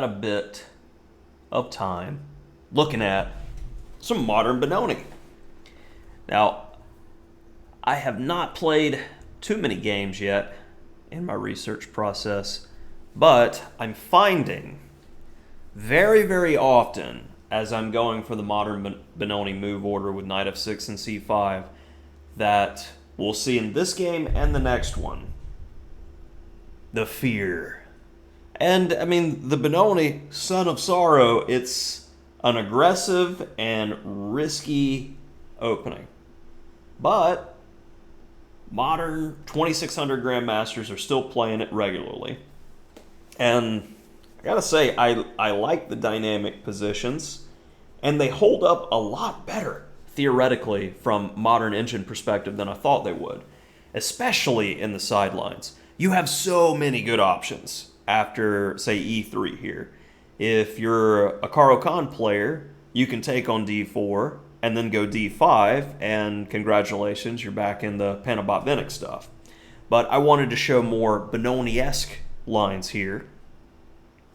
a bit of time looking at some modern Benoni. Now, I have not played too many games yet in my research process, but I'm finding very, very often as I'm going for the modern Benoni move order with knight f6 and c5 that we'll see in this game and the next one the fear. And I mean, the Benoni, Son of Sorrow, it's an aggressive and risky opening. But modern 2600 grandmasters are still playing it regularly. And I gotta say, I like the dynamic positions, and they hold up a lot better, theoretically, from modern engine perspective than I thought they would, especially in the sidelines. You have so many good options after, say, e3 here. If you're a Caro-Kann player, you can take on d4 and then go d5, and congratulations, you're back in the Panabotvinnik stuff. But I wanted to show more Benoni-esque lines here.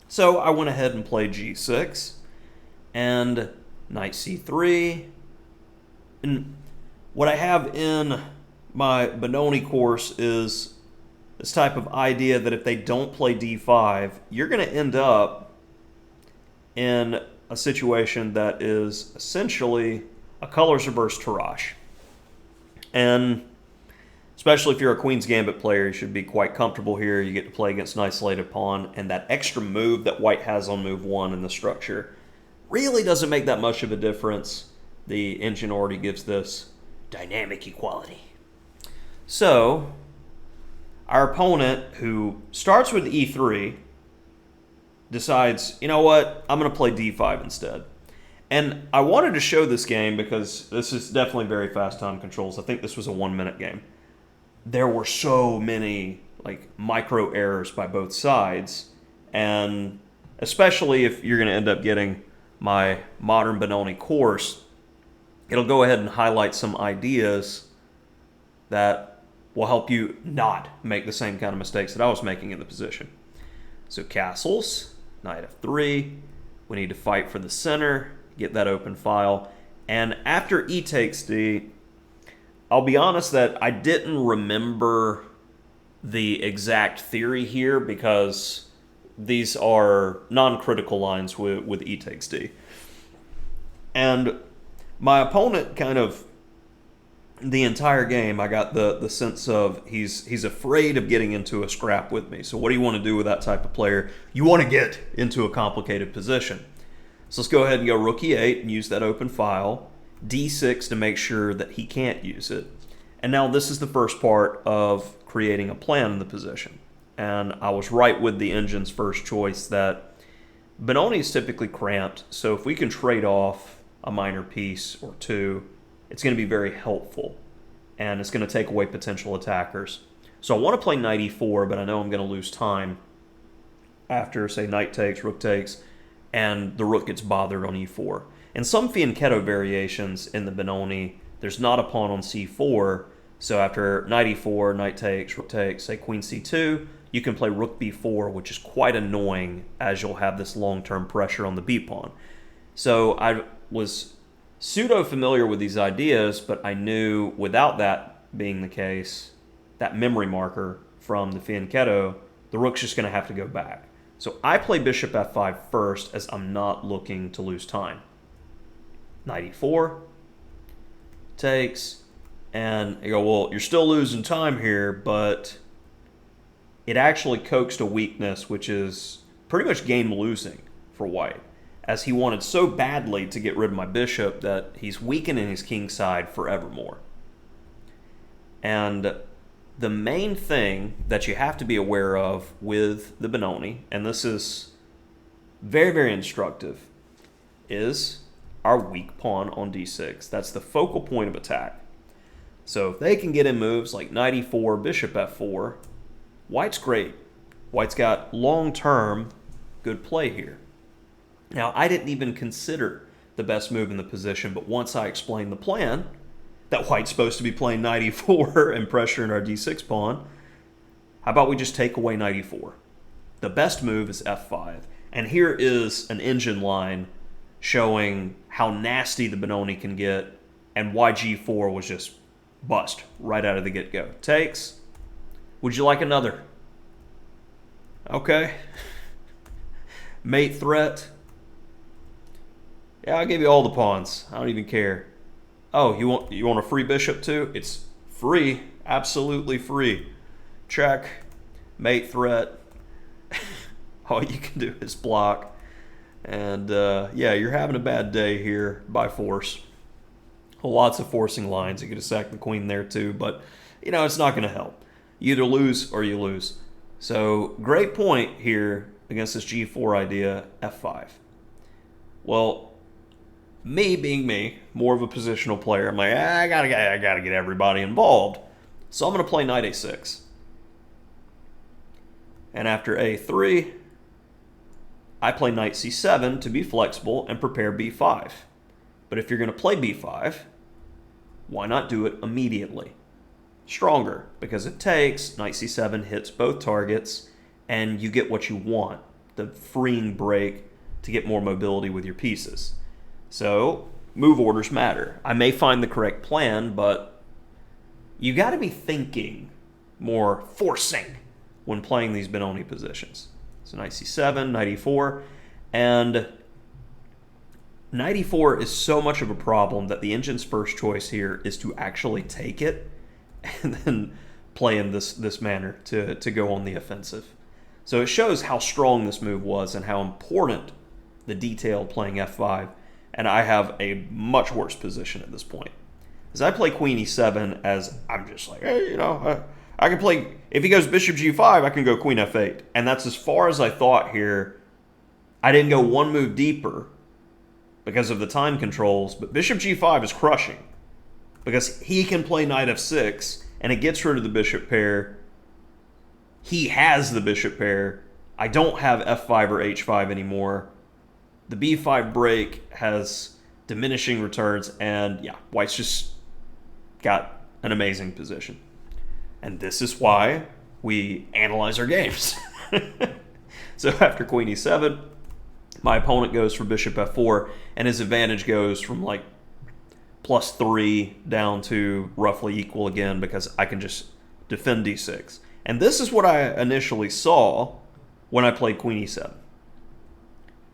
So I went ahead and played g6 and knight c3. And what I have in my Benoni course is this type of idea that if they don't play d5, you're going to end up in a situation that is essentially a colors reverse Tarrasch. And especially if you're a Queen's Gambit player, you should be quite comfortable here. You get to play against an isolated pawn, and that extra move that white has on move 1 in the structure really doesn't make that much of a difference. The engine already gives this dynamic equality. So our opponent, who starts with e3, decides, you know what, I'm going to play d5 instead. And I wanted to show this game because this is definitely very fast time controls. I think this was a 1-minute game. There were so many micro errors by both sides, and especially if you're going to end up getting my modern Benoni course, it'll go ahead and highlight some ideas that will help you not make the same kind of mistakes that I was making in the position. So castles, knight f3, we need to fight for the center, get that open file, and after e takes d, I'll be honest that I didn't remember the exact theory here because these are non-critical lines with e takes d. And my opponent kind of, the entire game, I got the sense of he's afraid of getting into a scrap with me. So what do you want to do with that type of player? You want to get into a complicated position. So let's go ahead and go rook e8 and use that open file. d6 to make sure that he can't use it. And now this is the first part of creating a plan in the position. And I was right with the engine's first choice that Benoni is typically cramped. So if we can trade off a minor piece or two, it's going to be very helpful, and it's going to take away potential attackers. So I want to play knight e4, but I know I'm going to lose time after, say, knight takes, rook takes, and the rook gets bothered on e4. In some fianchetto variations in the Benoni, there's not a pawn on c4, so after knight e4, knight takes, rook takes, say queen c2, you can play rook b4, which is quite annoying as you'll have this long-term pressure on the b-pawn. So I was pseudo-familiar with these ideas, but I knew without that being the case, that memory marker from the fianchetto, the rook's just going to have to go back. So I play bishop f5 first as I'm not looking to lose time. Knight e4, takes, and you go, well, you're still losing time here, but it actually coaxed a weakness, which is pretty much game losing for white, as he wanted so badly to get rid of my bishop that he's weakening his king side forevermore. And the main thing that you have to be aware of with the Benoni, and this is very, very instructive, is our weak pawn on d6. That's the focal point of attack. So if they can get in moves like knight e4, bishop f4, white's great. White's got long-term good play here. Now, I didn't even consider the best move in the position, but once I explained the plan, that white's supposed to be playing knight e4 and pressuring our d6 pawn, how about we just take away knight e4? The best move is f5, And here is an engine line showing how nasty the Benoni can get and why G4 was just bust right out of the get-go. Takes. Would you like another? Okay. Mate threat. Yeah, I'll give you all the pawns. I don't even care. Oh, you want a free bishop too? It's free. Absolutely free. Check. Mate threat. All you can do is block. And yeah, you're having a bad day here by force. Lots of forcing lines. You could have sacked the queen there too, but you know, it's not going to help. You either lose or you lose. So great point here against this G4 idea, F5. Well, me being me, more of a positional player, I'm like, I gotta get everybody involved. So I'm going to play knight A6. And after A3, I play knight C7 to be flexible and prepare B5. But if you're going to play B5, why not do it immediately? Stronger, because it takes, knight C7 hits both targets, and you get what you want, the freeing break to get more mobility with your pieces. So, move orders matter. I may find the correct plan, but you got to be thinking more forcing when playing these Benoni positions. So knight C7, knight E4, and knight E4 is so much of a problem that the engine's first choice here is to actually take it and then play in this manner to go on the offensive. So it shows how strong this move was and how important the detail playing F5, and I have a much worse position at this point. As I play queen E7, as I'm just like, hey, you know, I can play, if he goes bishop G5, I can go queen F8. And that's as far as I thought here. I didn't go one move deeper because of the time controls, but bishop G5 is crushing because he can play knight F6 and it gets rid of the bishop pair. He has the bishop pair. I don't have F5 or H5 anymore. The B5 break has diminishing returns, and yeah, white's just got an amazing position. And this is why we analyze our games. So after queen E7, my opponent goes for bishop F4, and his advantage goes from like +3 down to roughly equal again because I can just defend D6. And this is what I initially saw when I played queen E7.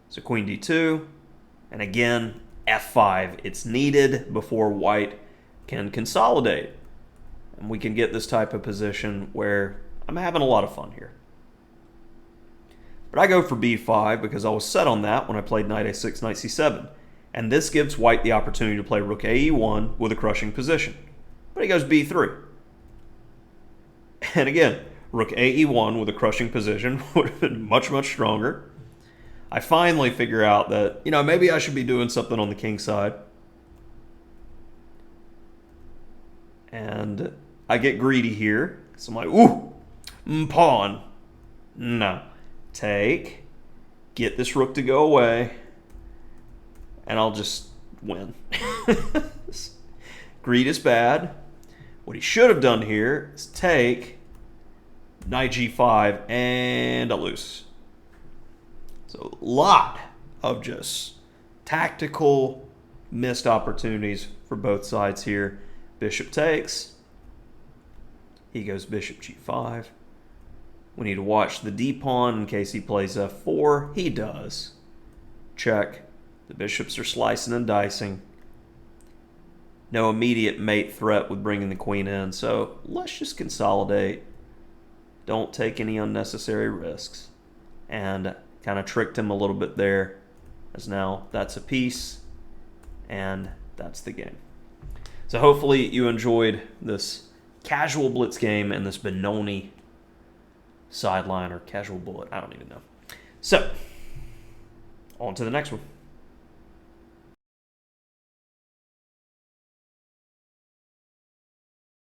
So queen D2, and again, F5. It's needed before white can consolidate. And we can get this type of position where I'm having a lot of fun here. But I go for B5 because I was set on that when I played knight A6, knight C7. And this gives white the opportunity to play rook AE1 with a crushing position. But he goes B3. And again, rook AE1 with a crushing position would have been much, much stronger. I finally figure out that, you know, maybe I should be doing something on the king side. And I get greedy here. So I'm like, ooh, pawn. No. Take. Get this rook to go away. And I'll just win. Greed is bad. What he should have done here is take knight G5 and I lose. So a lot of just tactical missed opportunities for both sides here. Bishop takes. He goes bishop G5. We need to watch the d-pawn in case he plays F4. He does. Check. The bishops are slicing and dicing. No immediate mate threat with bringing the queen in, so let's just consolidate. Don't take any unnecessary risks. And kind of tricked him a little bit there, as now that's a piece, and that's the game. So hopefully you enjoyed this casual blitz game and this Benoni sideline or casual bullet. I don't even know. So, on to the next one.